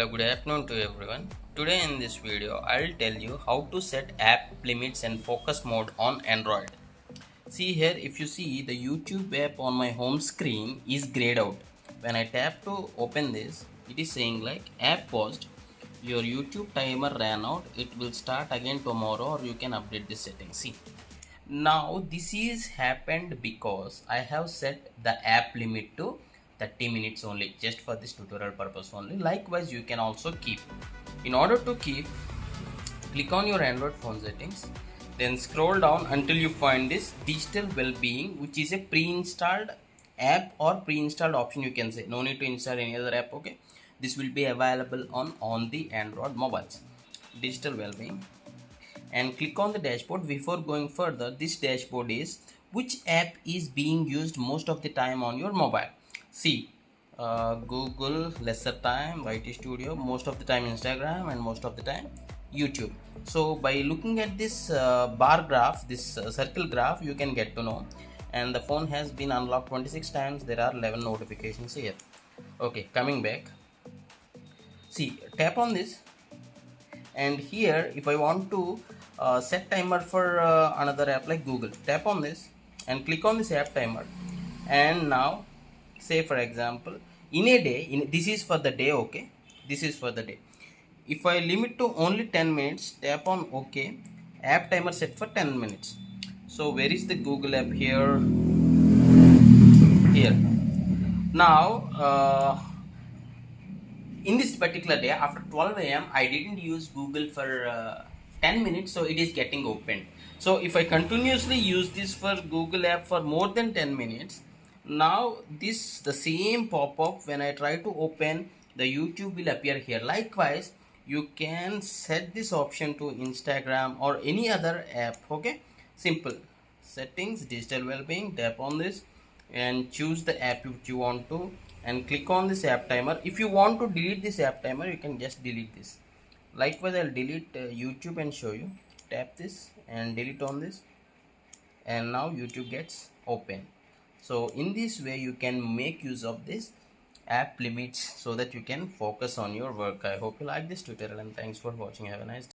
Hello, good afternoon to everyone. Today in this video, I'll tell you how to set app limits and focus mode on Android. See here, if you see the YouTube app on my home screen is grayed out. When I tap to open this, it is saying like app paused. Your YouTube timer ran out. It will start again tomorrow or you can update this setting. See. Now this is happened because I have set the app limit to 30 minutes only, just for this tutorial purpose only. Likewise you can also keep. In order to keep, click on your Android phone settings, then scroll down until you find this Digital Wellbeing, which is a pre-installed app or pre-installed option, you can say. No need to install any other app. Okay, this will be available on the Android mobiles. Digital Wellbeing, and click on the dashboard. Before going further, this dashboard is which app is being used most of the time on your mobile. See, Google lesser time, YT Studio most of the time, Instagram, and most of the time YouTube. So by looking at this bar graph, this circle graph, you can get to know. And the phone has been unlocked 26 times. There are 11 notifications here. Okay, coming back, see, tap on this, and here if I want to set timer for another app like Google, tap on this and click on this app timer. And now say for example, in a day, this is for the day. Okay, this is for the day. If I limit to only 10 minutes, tap on OK. App timer set for 10 minutes. So where is the Google app? Here. Now in this particular day after 12 a.m. I didn't use Google for 10 minutes, so it is getting opened. So if I continuously use this for Google app for more than 10 minutes, now the same pop-up when I try to open the YouTube will appear here. Likewise you can set this option to Instagram or any other app. Okay, simple. Settings, Digital Wellbeing, tap on this and choose the app which you want to, and click on this app timer. If you want to delete this app timer, you can just delete this. Likewise I'll delete YouTube and show you. Tap this and delete on this, and now YouTube gets open. So in this way you can make use of this app limits so that you can focus on your work. I hope you like this tutorial and thanks for watching. Have a nice day.